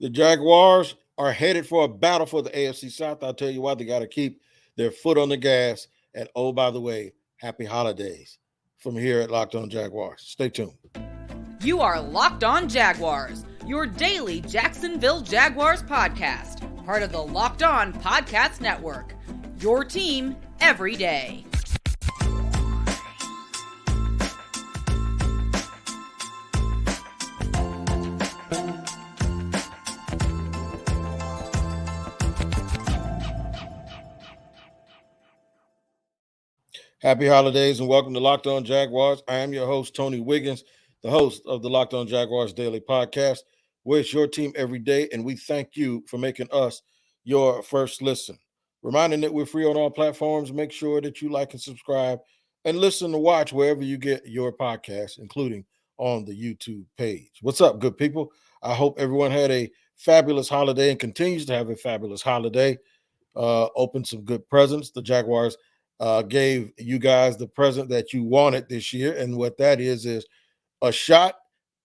The Jaguars are headed for a battle for the AFC South. I'll tell you why. They got to keep their foot on the gas. And oh, by the way, happy holidays from here at Locked On Jaguars. Stay tuned. You are Locked On Jaguars, your daily Jacksonville Jaguars podcast, part of the Locked On Podcast Network. Your team every day. Happy holidays and welcome to Locked On Jaguars. I am your host, Tony Wiggins, the host of the Locked On Jaguars Daily Podcast, where it's your team every day, and we thank you for making us your first listen. Reminding that we're free on all platforms. Make sure that you like and subscribe and listen to watch wherever you get your podcasts, including on the YouTube page. What's up, good people? I hope everyone had a fabulous holiday and continues to have a fabulous holiday. Opened some good presents. The Jaguars gave you guys the present that you wanted this year. And what that is a shot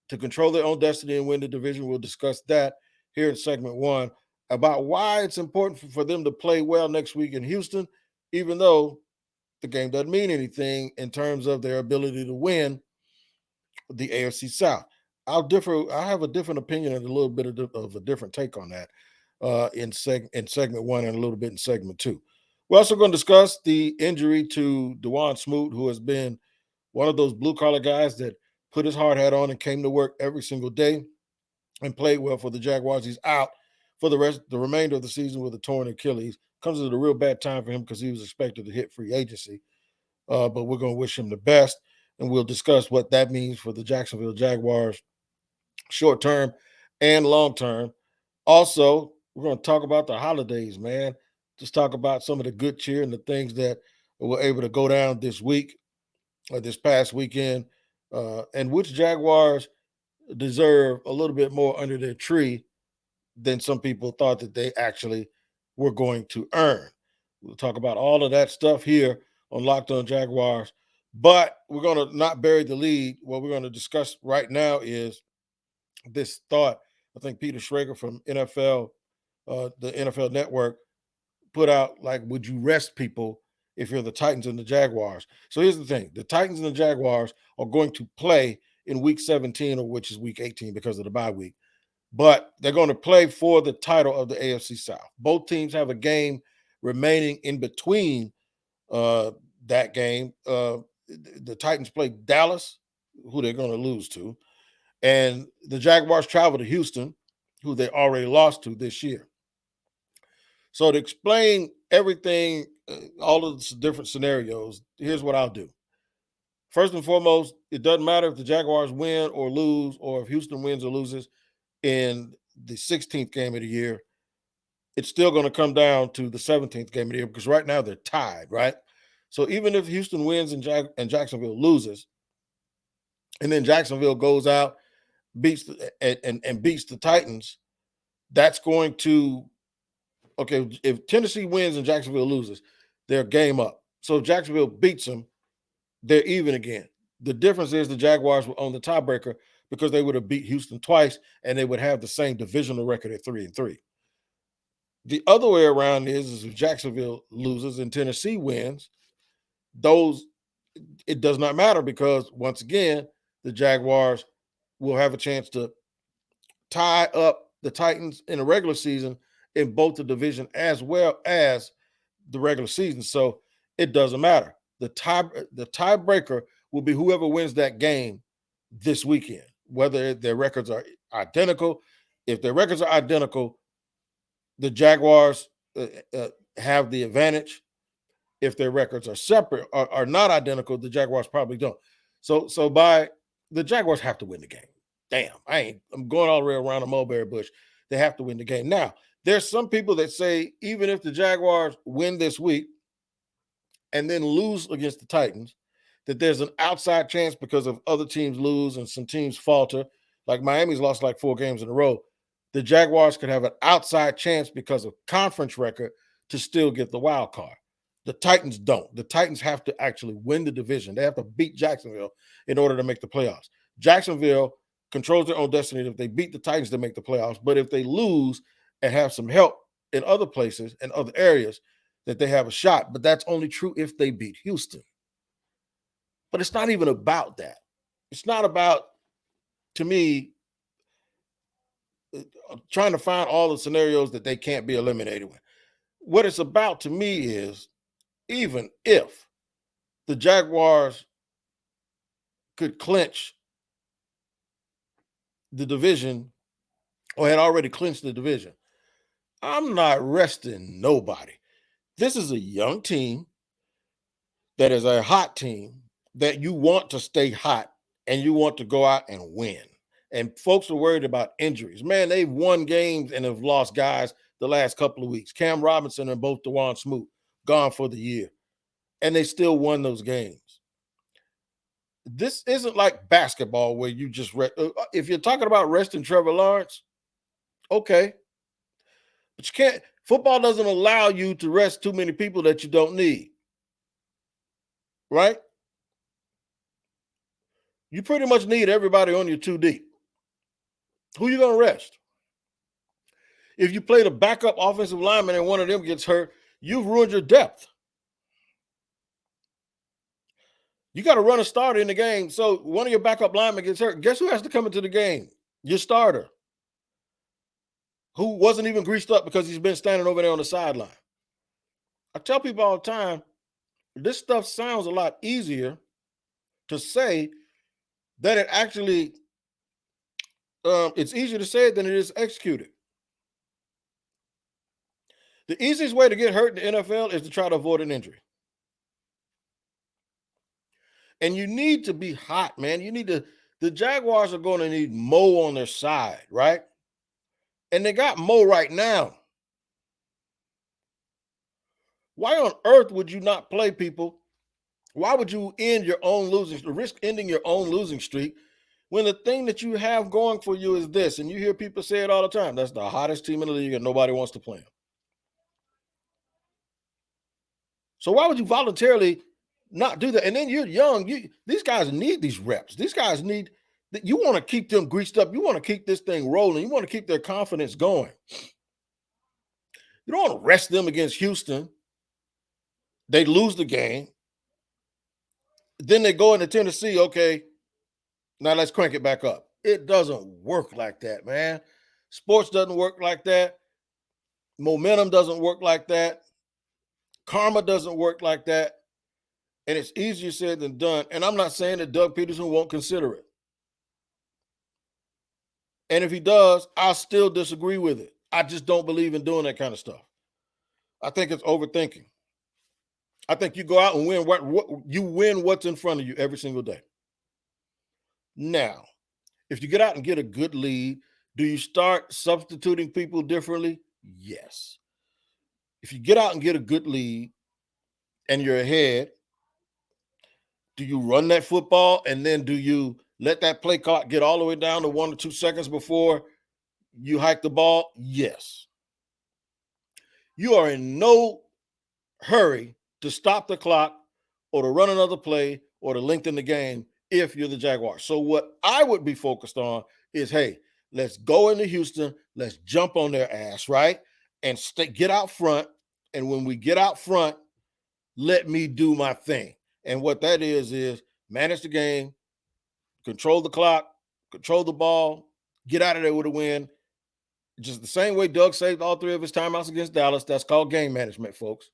to control their own destiny and win the division. We'll discuss that here in segment one about why it's important for them to play well next week in Houston, even though the game doesn't mean anything in terms of their ability to win the AFC South. I have a different opinion and a little bit of a different take on that in segment one and a little bit in segment two. We're also going to discuss the injury to Duane Smoot, who has been one of those blue-collar guys that put his hard hat on and came to work every single day and played well for the Jaguars. He's out for the remainder of the season with a torn Achilles. Comes at a real bad time for him because he was expected to hit free agency. But we're going to wish him the best, and we'll discuss what that means for the Jacksonville Jaguars short-term and long-term. Also, we're going to talk about the holidays, man. Just talk about some of the good cheer and the things that were able to go down this week or this past weekend, and which Jaguars deserve a little bit more under their tree than some people thought that they actually were going to earn. We'll talk about all of that stuff here on Locked On Jaguars, but we're going to not bury the lead. What we're going to discuss right now is this thought. I think Peter Schrager from the NFL Network, put out, like, would you rest people if you're the Titans and the Jaguars? So here's the thing. The Titans and the Jaguars are going to play in week 17, or which is week 18 because of the bye week. But they're going to play for the title of the AFC South. Both teams have a game remaining in between that game. The Titans play Dallas, who they're going to lose to. And the Jaguars travel to Houston, who they already lost to this year. So to explain everything, all of the different scenarios, here's what I'll do. First and foremost, it doesn't matter if the Jaguars win or lose, or if Houston wins or loses in the 16th game of the year. It's still going to come down to the 17th game of the year because right now they're tied, right? So even if Houston wins and Jacksonville loses, and then Jacksonville goes out, beats the Titans, that's going to, okay, if Tennessee wins and Jacksonville loses, they're game up. So if Jacksonville beats them, they're even again. The difference is the Jaguars will own the tiebreaker because they would have beat Houston twice and they would have the same divisional record at 3-3. The other way around is if Jacksonville loses and Tennessee wins, it does not matter because, once again, the Jaguars will have a chance to tie up the Titans in the regular season in both the division as well as the regular season. So it doesn't matter. The tiebreaker will be whoever wins that game this weekend, whether their records are identical. If their records are identical, the Jaguars have the advantage. If their records are separate, are not identical, the Jaguars probably don't. So the Jaguars have to win the game. Damn, I'm going all the way around the mulberry bush. They have to win the game. Now, there's some people that say even if the Jaguars win this week and then lose against the Titans, that there's an outside chance because of other teams lose and some teams falter. Like Miami's lost like 4 games in a row. The Jaguars could have an outside chance because of conference record to still get the wild card. The Titans don't. The Titans have to actually win the division. They have to beat Jacksonville in order to make the playoffs. Jacksonville controls their own destiny. If they beat the Titans, they make the playoffs. But if they lose and have some help in other places and other areas, that they have a shot. But that's only true if they beat Houston. But it's not even about that. It's not about, to me, trying to find all the scenarios that they can't be eliminated with. What it's about to me is, even if the Jaguars could clinch the division or had already clinched the division, I'm not resting nobody. This is a young team that is a hot team that you want to stay hot and you want to go out and win. And folks are worried about injuries. Man, they've won games and have lost guys the last couple of weeks. Cam Robinson and both Duane Smoot gone for the year. And they still won those games. This isn't like basketball where you just if you're talking about resting Trevor Lawrence, okay. But you can't. Football doesn't allow you to rest too many people that you don't need. Right? You pretty much need everybody on your 2 deep. Who you going to rest? If you play the backup offensive lineman and one of them gets hurt, you've ruined your depth. You got to run a starter in the game. So one of your backup linemen gets hurt. Guess who has to come into the game? Your starter, who wasn't even greased up because he's been standing over there on the sideline. I tell people all the time, this stuff sounds a lot easier to say than it actually, it's easier to say it than it is executed. The easiest way to get hurt in the NFL is to try to avoid an injury. And you need to be hot, man. The Jaguars are going to need Mo on their side, right? And they got Mo right now. Why on earth would you not play people? Why would you risk ending your own losing streak when the thing that you have going for you is this? And you hear people say it all the time. That's the hottest team in the league and nobody wants to play them. So why would you voluntarily not do that? And then you're young. These guys need these reps. These guys need, you want to keep them greased up. You want to keep this thing rolling. You want to keep their confidence going. You don't want to rest them against Houston. They lose the game. Then they go into Tennessee. Okay, now let's crank it back up. It doesn't work like that, man. Sports doesn't work like that. Momentum doesn't work like that. Karma doesn't work like that. And it's easier said than done. And I'm not saying that Doug Peterson won't consider it. And if he does, I'll still disagree with it. I just don't believe in doing that kind of stuff. I think it's overthinking. I think you go out and win you win what's in front of you every single day. Now, if you get out and get a good lead, do you start substituting people differently? Yes. If you get out and get a good lead and you're ahead, do you run that football and then do you let that play clock get all the way down to 1 or 2 seconds before you hike the ball? Yes. You are in no hurry to stop the clock or to run another play or to lengthen the game if you're the Jaguars. So what I would be focused on is, hey, let's go into Houston. Let's jump on their ass, right? And get out front. And when we get out front, let me do my thing. And what that is manage the game, control the clock, control the ball, get out of there with a win. Just the same way Doug saved all 3 of his timeouts against Dallas. That's called game management, folks.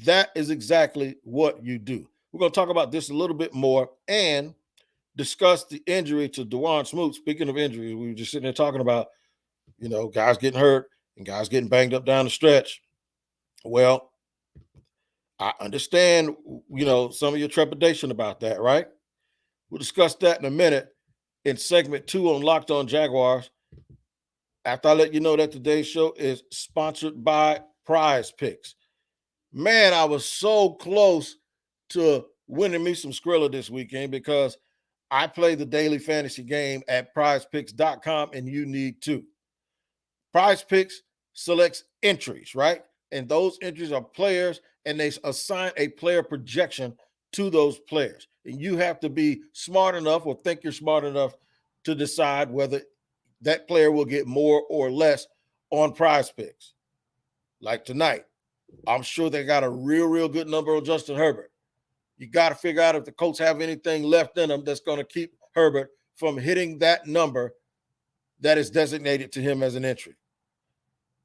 That is exactly what you do. We're going to talk about this a little bit more and discuss the injury to Duane Smoot. Speaking of injuries, we were just sitting there talking about, guys getting hurt and guys getting banged up down the stretch. Well, I understand, some of your trepidation about that, right? We'll discuss that in a minute in segment 2 on Locked On Jaguars. After I let you know that today's show is sponsored by Prize Picks. Man, I was so close to winning me some Skrilla this weekend because I play the daily fantasy game at prizepicks.com and you need to. Prize Picks selects entries, right? And those entries are players and they assign a player projection to those players. And you have to be smart enough or think you're smart enough to decide whether that player will get more or less on Prize Picks. Like tonight, I'm sure they got a real good number on Justin Herbert. You got to figure out if the Colts have anything left in them that's going to keep Herbert from hitting that number that is designated to him as an entry.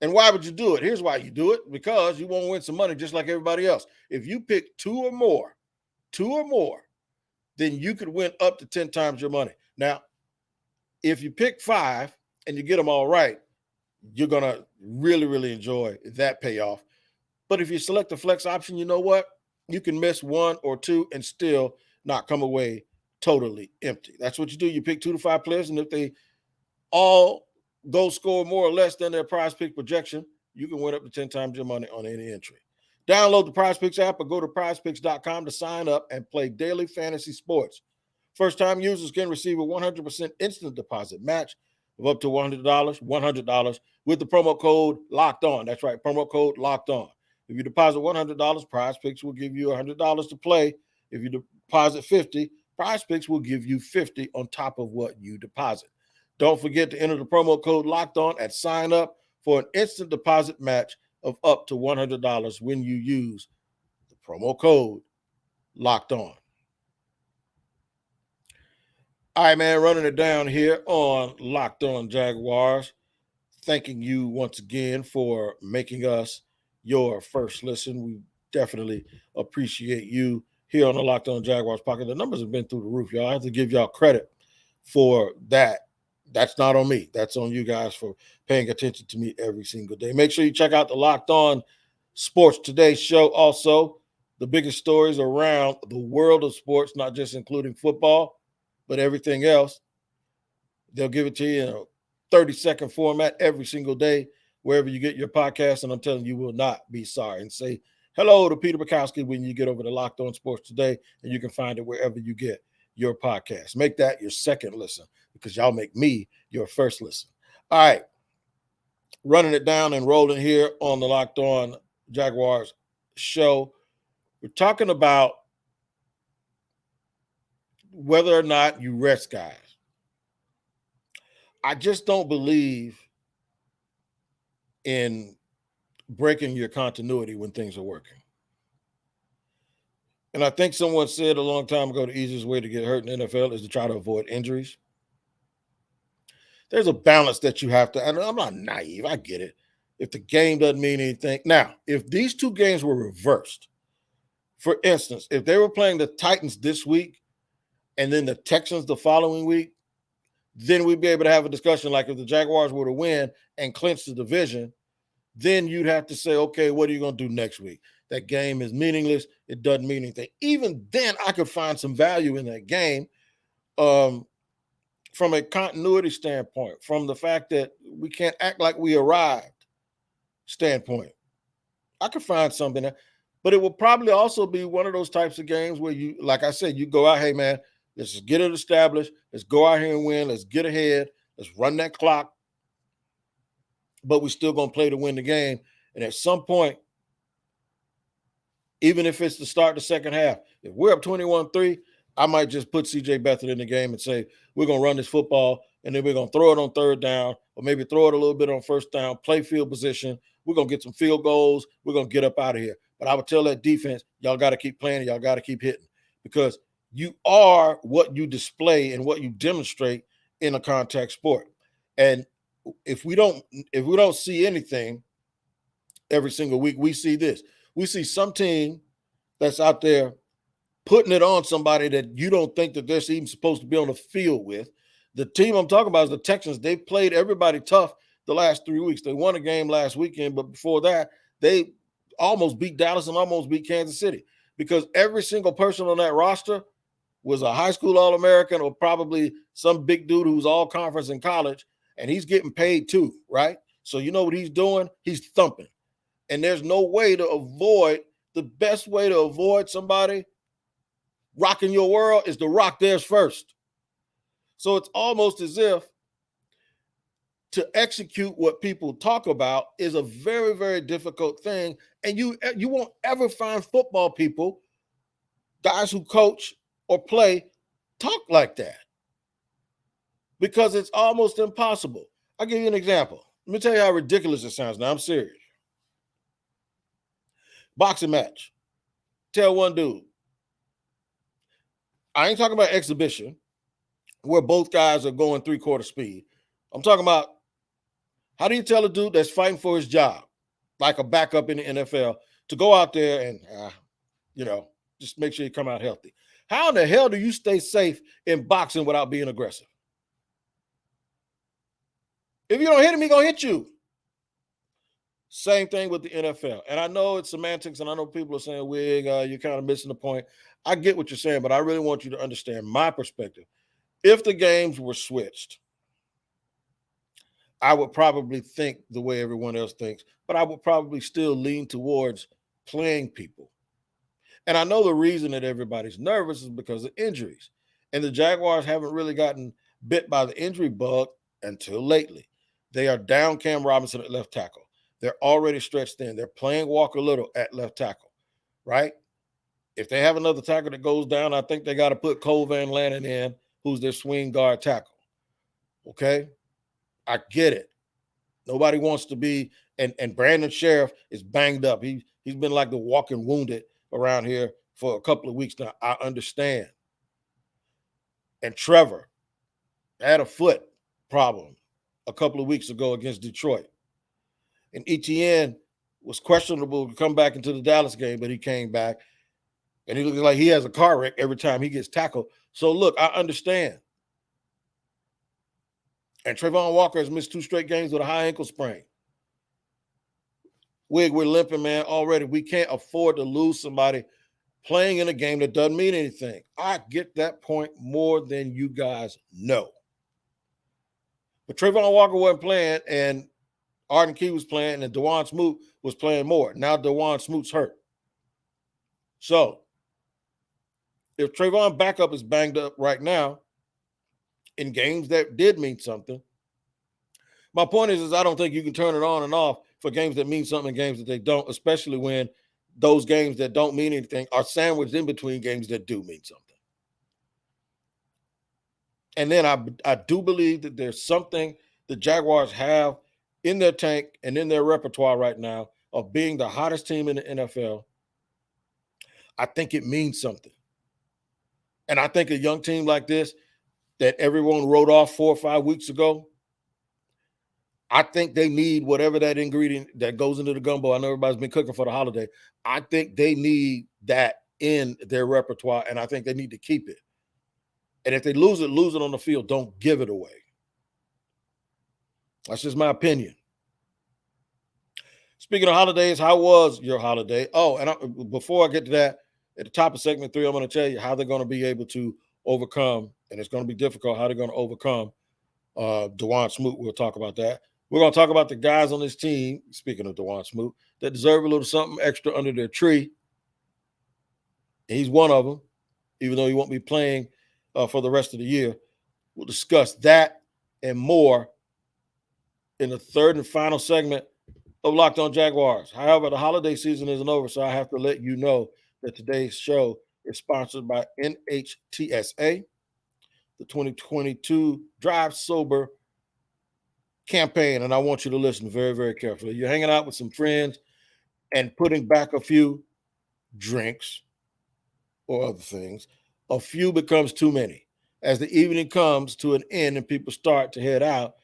And why would you do it? Here's why you do it: because you want to win some money just like everybody else. If you pick two or more, then you could win up to 10 times your money. Now, if you pick 5 and you get them all right, you're going to really enjoy that payoff. But if you select the flex option, you know what? You can miss 1 or 2 and still not come away totally empty. That's what you do. You pick 2 to 5 players, and if they all go score more or less than their Prize Pick projection, you can win up to 10 times your money on any entry. Download the Prize Picks app or go to prizepicks.com to sign up and play daily fantasy sports. First-time users can receive a 100% instant deposit match of up to $100 with the promo code Locked On. That's right, promo code Locked On. If you deposit $100, Prize Picks will give you $100 to play. If you deposit $50, Prize Picks will give you $50 on top of what you deposit. Don't forget to enter the promo code Locked On at sign up for an instant deposit match of up to $100 when you use the promo code Locked On. All right, man, running it down here on Locked On Jaguars. Thanking you once again for making us your first listen. We definitely appreciate you here on the Locked On Jaguars podcast. The numbers have been through the roof, y'all. I have to give y'all credit for that. That's not on me. That's on you guys for paying attention to me every single day. Make sure you check out the Locked On Sports Today show. Also, the biggest stories around the world of sports, not just including football, but everything else. They'll give it to you in a 30-second format every single day, wherever you get your podcast. And I'm telling you, will not be sorry. And say hello to Peter Bukowski when you get over to Locked On Sports Today, and you can find it wherever you get your podcast. Make that your second listen, because y'all make me your first listen. All right. Running it down and rolling here on the Locked On Jaguars show. We're talking about whether or not you rest guys. I just don't believe in breaking your continuity when things are working. And I think someone said a long time ago, the easiest way to get hurt in the NFL is to try to avoid injuries. There's a balance that you have to, and I'm not naive, I get it. If the game doesn't mean anything. Now, if these two games were reversed, for instance, if they were playing the Titans this week and then the Texans the following week, then we'd be able to have a discussion like if the Jaguars were to win and clinch the division, then you'd have to say, okay, what are you going to do next week? That game is meaningless. It doesn't mean anything. Even then, I could find some value in that game from a continuity standpoint, from the fact that we can't act like we arrived standpoint. I could find something there. But it will probably also be one of those types of games where you, like I said, you go out, hey, man, let's just get it established. Let's go out here and win. Let's get ahead. Let's run that clock. But we're still going to play to win the game. And at some point, even if it's to start the second half, if we're up 21-3, I might just put C.J. Beathard in the game and say, we're going to run this football, and then we're going to throw it on third down, or maybe throw it a little bit on first down, play field position. We're going to get some field goals. We're going to get up out of here. But I would tell that defense, y'all got to keep playing, and y'all got to keep hitting, because you are what you display and what you demonstrate in a contact sport. And if we don't see anything every single week, we see this. We see some team that's out there putting it on somebody that you don't think that they're even supposed to be on the field with. The team I'm talking about is the Texans. They've played everybody tough the last 3 weeks. They won a game last weekend, but before that, they almost beat Dallas and almost beat Kansas City, because every single person on that roster was a high school All-American or probably some big dude who's all conference in college, and he's getting paid too, right? So you know what he's doing? He's thumping. And there's no way to avoid, the best way to avoid somebody rocking your world is to rock theirs first. So it's almost as if to execute what people talk about is a very, very difficult thing. And you won't ever find football people, guys who coach or play, talk like that. because it's almost impossible. I'll give you an example. Let me tell you how ridiculous it sounds. Now, I'm serious. Boxing match. Tell one dude. I ain't talking about exhibition where both guys are going 3/4 speed. I'm talking about, how do you tell a dude that's fighting for his job, like a backup in the NFL, to go out there and, just make sure you come out healthy? How in the hell do you stay safe in boxing without being aggressive? If you don't hit him, he's going to hit you. Same thing with the NFL. And I know it's semantics, and I know people are saying, Wig, you're kind of missing the point. I get what you're saying, but I really want you to understand my perspective. If the games were switched, I would probably think the way everyone else thinks, but I would probably still lean towards playing people. And I know the reason that everybody's nervous is because of injuries. And the Jaguars haven't really gotten bit by the injury bug until lately. They are down Cam Robinson at left tackle. They're already stretched thin. They're playing Walker Little at left tackle, right? If they have another tackle that goes down, I think they got to put Cole Van Lannon in, who's their swing guard tackle. Okay? I get it. Nobody wants to be, and Brandon Sheriff is banged up. He's been like the walking wounded around here for a couple of weeks now. I understand. And Trevor had a foot problem a couple of weeks ago against Detroit. And Etienne was questionable to come back into the Dallas game, but he came back. And he looks like he has a car wreck every time he gets tackled. So, look, I understand. And Trayvon Walker has missed 2 straight games with a high ankle sprain. Wig, we're limping, man, already. We can't afford to lose somebody playing in a game that doesn't mean anything. I get that point more than you guys know. But Trayvon Walker wasn't playing, and Arden Key was playing, and Duane Smoot was playing more. Now Duane Smoot's hurt. So, if Trayvon backup is banged up right now in games that did mean something, my point is I don't think you can turn it on and off for games that mean something and games that they don't, especially when those games that don't mean anything are sandwiched in between games that do mean something. And then I do believe that there's something the Jaguars have in their tank and in their repertoire right now of being the hottest team in the NFL. I think it means something. And I think a young team like this that everyone wrote off 4 or 5 weeks ago, I think they need whatever that ingredient that goes into the gumbo. I know everybody's been cooking for the holiday. I think they need that in their repertoire, and I think they need to keep it. And if they lose it on the field. Don't give it away. That's just my opinion. Speaking of holidays, how was your holiday? Oh, and before I get to that, at the top of segment 3, I'm going to tell you how they're going to be able to overcome, and it's going to be difficult, how they're going to overcome Duane Smoot. We'll talk about that. We're going to talk about the guys on this team, speaking of Duane Smoot, that deserve a little something extra under their tree. And he's one of them, even though he won't be playing for the rest of the year. We'll discuss that and more in the third and final segment of Locked On Jaguars. However, the holiday season isn't over, so I have to let you know that today's show is sponsored by NHTSA, the 2022 Drive Sober campaign, and I want you to listen very, very carefully. You're hanging out with some friends and putting back a few drinks or other things. A few becomes too many. As the evening comes to an end and people start to head out,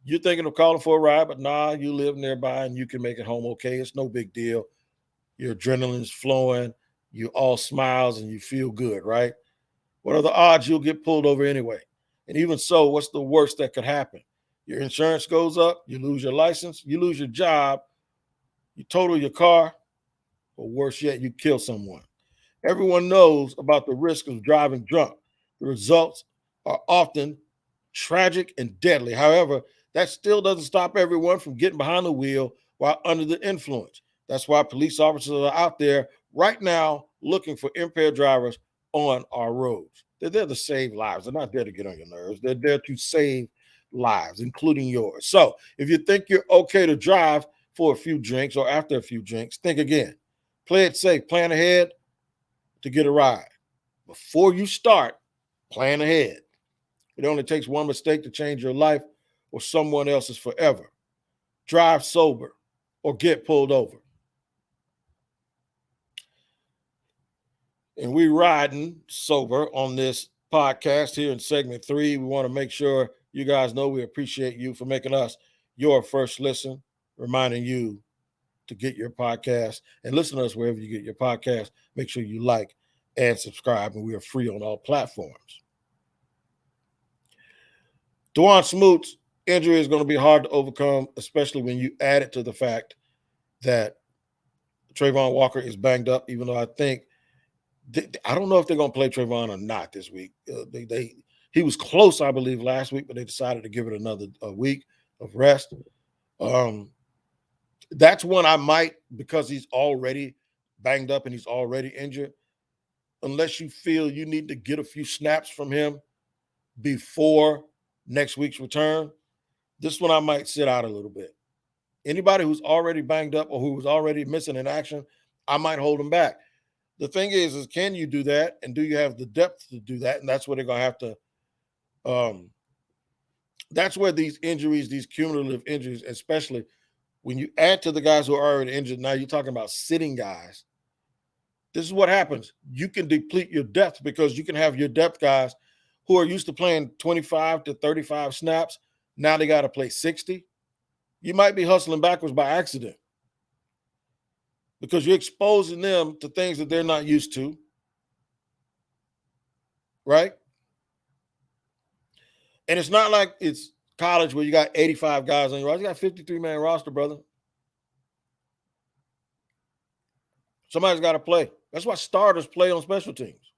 you're thinking of calling for a ride, but nah, you live nearby and you can make it home okay. It's no big deal. Your adrenaline's flowing, you all smiles and you feel good, right? What are the odds you'll get pulled over anyway? And even so, what's the worst that could happen? Your insurance goes up, you lose your license, you lose your job, you total your car, or worse yet, you kill someone. Everyone knows about the risk of driving drunk. The results are often tragic and deadly. However, that still doesn't stop everyone from getting behind the wheel while under the influence. That's why police officers are out there right now looking for impaired drivers on our roads. They're there to save lives. They're not there to get on your nerves. They're there to save lives, including yours. So if you think you're okay to drive for a few drinks or after a few drinks, think again. Play it safe. Plan ahead to get a ride. Before you start, plan ahead. It only takes one mistake to change your life or someone else's forever. Drive sober or get pulled over. And we riding sober on this podcast here in segment 3. We want to make sure you guys know we appreciate you for making us your first listen, reminding you to get your podcast and listen to us wherever you get your podcast. Make sure you like and subscribe, and we are free on all platforms. Duane Smoot's injury is going to be hard to overcome, especially when you add it to the fact that Trayvon Walker is banged up, even though I think I don't know if they're going to play Trayvon or not this week. He was close, I believe, last week, but they decided to give it another week of rest. That's one I might, because he's already banged up and he's already injured, unless you feel you need to get a few snaps from him before next week's return. This one I might sit out a little bit. Anybody who's already banged up or who was already missing in action, I might hold him back. The thing is can you do that? And do you have the depth to do that? And that's where they're going to have to that's where these injuries, these cumulative injuries, especially when you add to the guys who are already injured, now you're talking about sitting guys. This is what happens. You can deplete your depth because you can have your depth guys who are used to playing 25 to 35 snaps. Now they got to play 60. You might be hustling backwards by accident, because you're exposing them to things that they're not used to, right? And it's not like it's college where you got 85 guys on your roster. You got a 53-man roster, brother. Somebody's got to play. That's why starters play on special teams.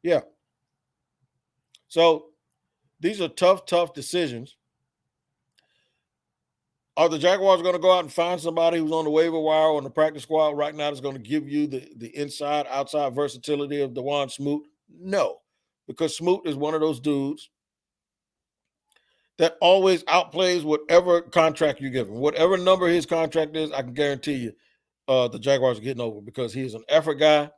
Yeah. So these are tough decisions. Are the Jaguars going to go out and find somebody who's on the waiver wire or on the practice squad right now that's going to give you the inside, outside versatility of Duane Smoot? No, because Smoot is one of those dudes that always outplays whatever contract you give him. Whatever number his contract is, I can guarantee you the Jaguars are getting over, because he is an effort guy.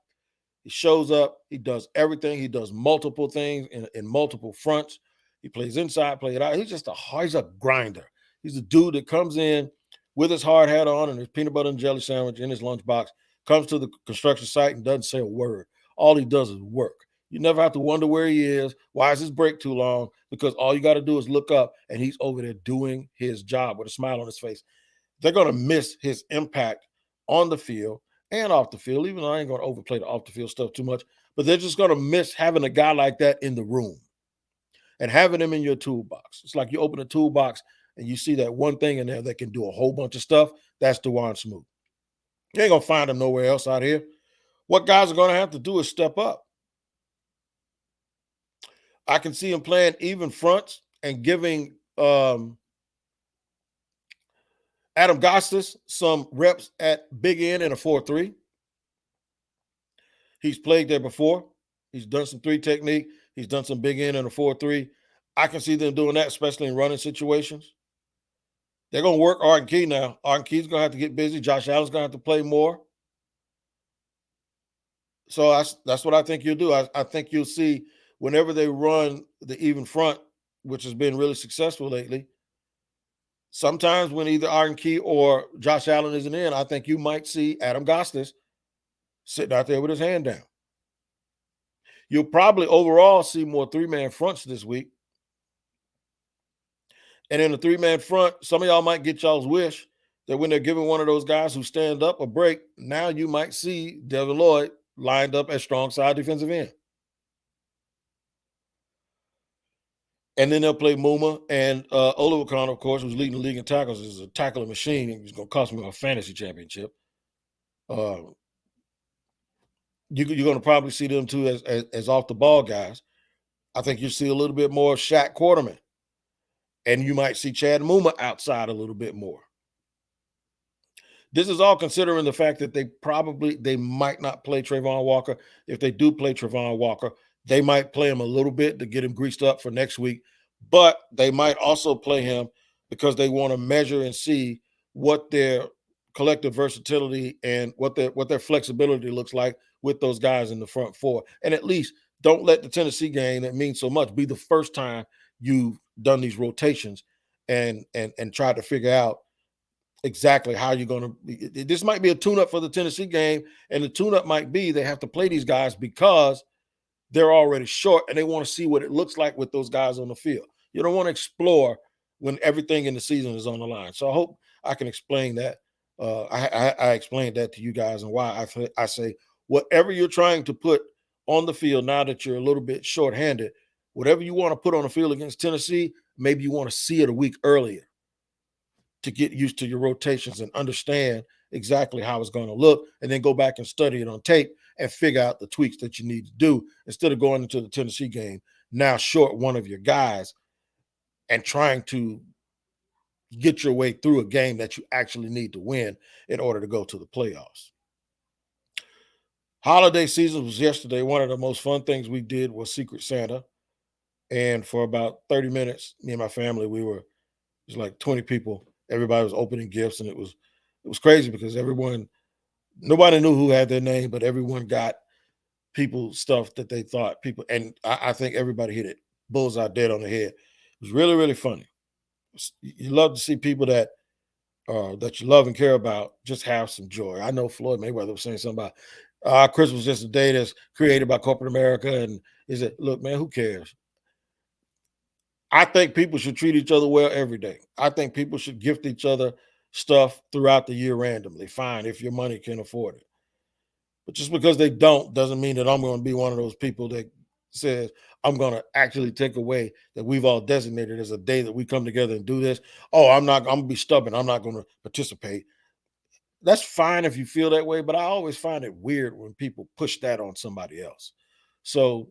He shows up. He does everything. He does multiple things in multiple fronts. He plays inside, play it out. He's a grinder. He's a dude that comes in with his hard hat on and his peanut butter and jelly sandwich in his lunchbox, comes to the construction site and doesn't say a word. All he does is work. You never have to wonder where he is. Why is his break too long? Because all you got to do is look up and he's over there doing his job with a smile on his face. They're going to miss his impact on the field and off the field, even though I ain't going to overplay the off the field stuff too much, but they're just going to miss having a guy like that in the room and having him in your toolbox. It's like you open a toolbox and you see that one thing in there that can do a whole bunch of stuff. That's Duane Smoot. You ain't going to find him nowhere else out here. What guys are going to have to do is step up. I can see him playing even fronts and giving Adam Gostis some reps at big end in a 4-3. He's played there before. He's done some 3 technique. He's done some big end in a 4-3. I can see them doing that, especially in running situations. They're going to work Arden Key now. Arden Key's going to have to get busy. Josh Allen's going to have to play more. So that's what I think you'll do. I think you'll see whenever they run the even front, which has been really successful lately, sometimes when either Arden Key or Josh Allen isn't in, I think you might see Adam Gostis sitting out there with his hand down. You'll probably overall see more 3-man fronts this week. And in a 3-man front, some of y'all might get y'all's wish that when they're giving one of those guys who stand up a break, now you might see Devin Lloyd lined up as strong side defensive end. And then they'll play Muma and Olivecron, of course, who's leading the league in tackles, is a tackling machine, and he's going to cost me a fantasy championship. You're going to probably see them too as off the ball guys. I think you see a little bit more of Shaq Quarterman. And you might see Chad Muma outside a little bit more. This is all considering the fact that they might not play Trayvon Walker. If they do play Trayvon Walker, they might play him a little bit to get him greased up for next week. But they might also play him because they want to measure and see what their collective versatility and what their flexibility looks like with those guys in the front 4. And at least don't let the Tennessee game that means so much be the first time you've done these rotations and try to figure out exactly how you're going to. This might be a tune-up for the Tennessee game, and the tune-up might be they have to play these guys because they're already short and they want to see what it looks like with those guys on the field. You don't want to explore when everything in the season is on the line. So I hope I can explain that. I explained that to you guys and why I say whatever you're trying to put on the field now that you're a little bit shorthanded, whatever you want to put on the field against Tennessee, maybe you want to see it a week earlier to get used to your rotations and understand exactly how it's going to look, and then go back and study it on tape and figure out the tweaks that you need to do instead of going into the Tennessee game now short one of your guys and trying to get your way through a game that you actually need to win in order to go to the playoffs. Holiday season was yesterday. One of the most fun things we did was Secret Santa. And for about 30 minutes, me and my family, it was like 20 people. Everybody was opening gifts, and it was crazy because nobody knew who had their name, but everyone got people stuff that they thought people, and I think everybody hit it bullseye dead on the head. It was really, really funny. You love to see people that you love and care about just have some joy. I know Floyd Mayweather was saying something about Christmas is just a day that's created by corporate America, and look, man, who cares? I think people should treat each other well every day. I think people should gift each other stuff throughout the year randomly. Fine, if your money can afford it. But just because they don't doesn't mean that I'm going to be one of those people that says I'm going to actually take away that we've all designated as a day that we come together and do this. Oh, I'm going to be stubborn. I'm not going to participate. That's fine if you feel that way, but I always find it weird when people push that on somebody else. So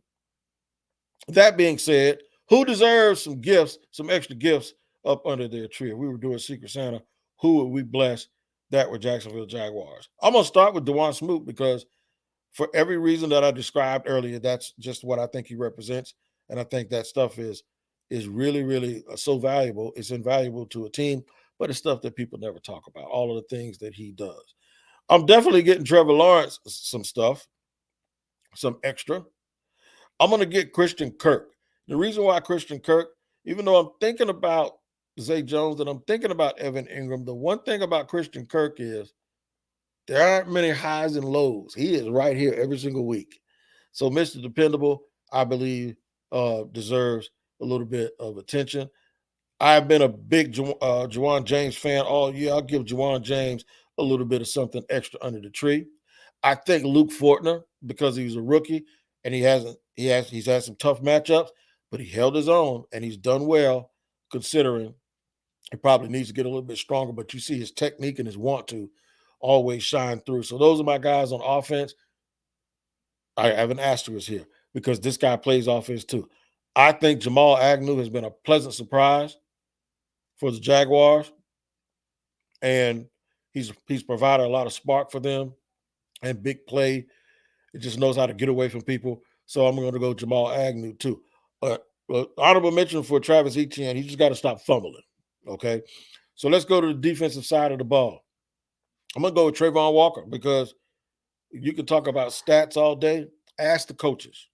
that being said, who deserves some gifts, some extra gifts up under their tree? If we were doing Secret Santa, who would we bless that were Jacksonville Jaguars? I'm going to start with Duane Smoot because for every reason that I described earlier, that's just what I think he represents. And I think that stuff is really, really so valuable. It's invaluable to a team, but it's stuff that people never talk about, all of the things that he does. I'm definitely getting Trevor Lawrence some stuff, some extra. I'm going to get Christian Kirk. The reason why Christian Kirk, even though I'm thinking about Zay Jones and I'm thinking about Evan Ingram, the one thing about Christian Kirk is there aren't many highs and lows. He is right here every single week. So Mr. Dependable, I believe, deserves a little bit of attention. I've been a big Juwan James fan all year. I'll give Juwan James a little bit of something extra under the tree. I think Luke Fortner, because he's a rookie and he's had some tough matchups, but he held his own and he's done well considering he probably needs to get a little bit stronger, but you see his technique and his want to always shine through. So those are my guys on offense. I have an asterisk here because this guy plays offense too. I think Jamal Agnew has been a pleasant surprise for the Jaguars, and he's provided a lot of spark for them and big play. He just knows how to get away from people. So I'm going to go Jamal Agnew too. Honorable mention for Travis Etienne. He just got to stop fumbling. Okay, so let's go to the defensive side of the ball. I'm going to go with Trayvon Walker because you can talk about stats all day. Ask the coaches.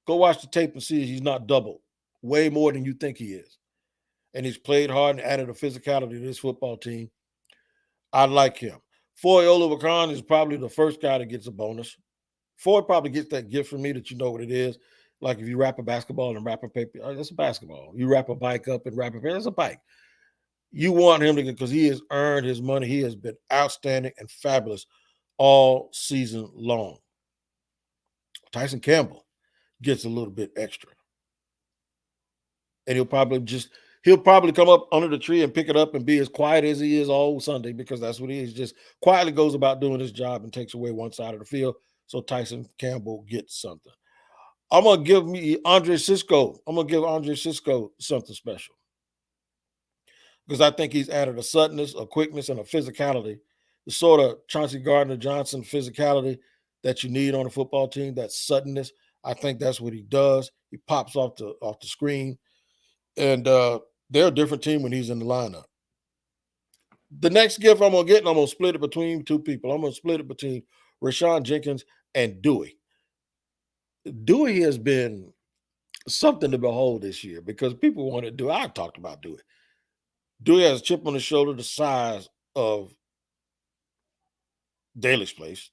Go watch the tape and see he's not doubled way more than you think he is. And he's played hard and added a physicality to this football team. I like him. Foy Oluwakan is probably the first guy that gets a bonus. Foy probably gets that gift from me that you know what it is. Like if you wrap a basketball and wrap a paper, that's a basketball. You wrap a bike up and wrap a paper, that's a bike. You want him to get, because he has earned his money. He has been outstanding and fabulous all season long. Tyson Campbell gets a little bit extra. And he'll probably come up under the tree and pick it up and be as quiet as he is all Sunday because that's what he is. Just quietly goes about doing his job and takes away one side of the field. So Tyson Campbell gets something. I'm going to give Andre Cisco something special because I think he's added a suddenness, a quickness, and a physicality, the sort of Chauncey Gardner-Johnson physicality that you need on a football team, that suddenness. I think that's what he does. He pops off the screen. And they're a different team when he's in the lineup. The next gift I'm going to get, and I'm going to split it between two people. I'm going to split it between Rashawn Jenkins and Dewey. Dewey has been something to behold this year because people want to do. I talked about Dewey. Dewey has a chip on his shoulder the size of Daly's place,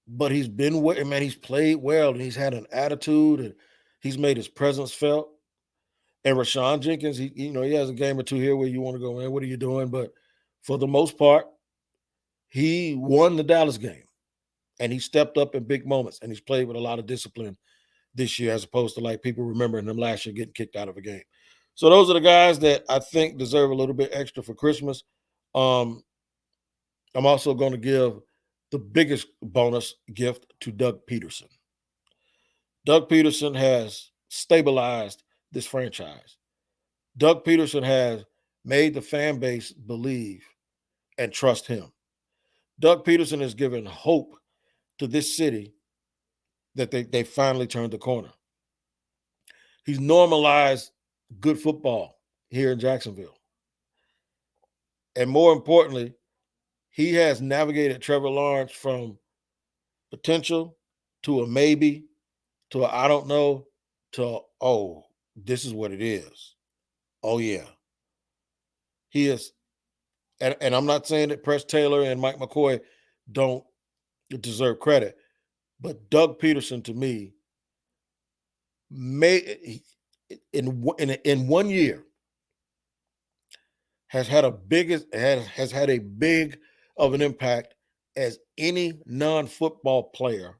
but he's been man. He's played well and he's had an attitude and he's made his presence felt. And Rashawn Jenkins, he has a game or two here where you want to go, man, what are you doing? But for the most part, he won the Dallas game and he stepped up in big moments and he's played with a lot of discipline this year as opposed to like people remembering him last year getting kicked out of a game. So those are the guys that I think deserve a little bit extra for Christmas. I'm also going to give the biggest bonus gift to Doug Peterson. Doug Peterson has stabilized this franchise. Doug Peterson has made the fan base believe and trust him. Doug Peterson has given hope to this city that they finally turned the corner. He's normalized good football here in Jacksonville. And more importantly, he has navigated Trevor Lawrence from potential to a maybe to a I don't know to oh, this is what it is. Oh, yeah. He is, and I'm not saying that Press Taylor and Mike McCoy don't deserve credit, but Doug Peterson to me in 1 year has had has had a big of an impact as any non-football player,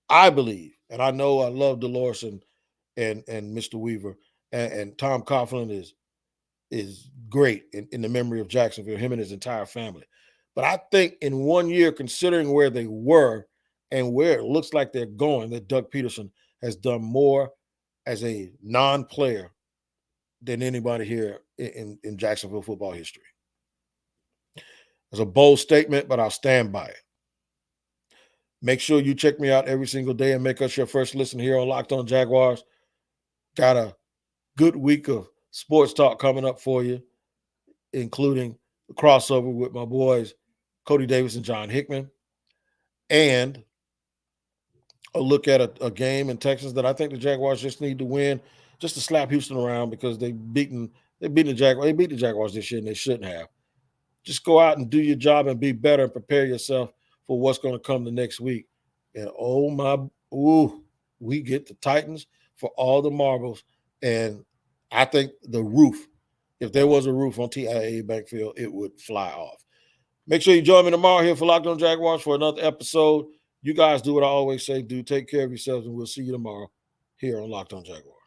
I believe. And I know I love Dolores and Mr. Weaver and Tom Coughlin is great in the memory of Jacksonville, him and his entire family. But I think in 1 year, considering where they were and where it looks like they're going, that Doug Peterson has done more as a non-player than anybody here in Jacksonville football history. It's a bold statement, but I'll stand by it. Make sure you check me out every single day and make us your first listen here on Locked On Jaguars. Got a good week of sports talk coming up for you, including the crossover with my boys, Cody Davis and John Hickman, and a look at a game in Texas that I think the Jaguars just need to win just to slap Houston around because they beat the Jaguars this year and they shouldn't have. Just go out and do your job and be better and prepare yourself for what's going to come the next week. And we get the Titans for all the marbles. And I think the roof, if there was a roof on TIAA Bankfield, it would fly off. Make sure you join me tomorrow here for Locked On Jaguars for another episode. You guys do what I always say, do. Take care of yourselves, and we'll see you tomorrow here on Locked On Jaguars.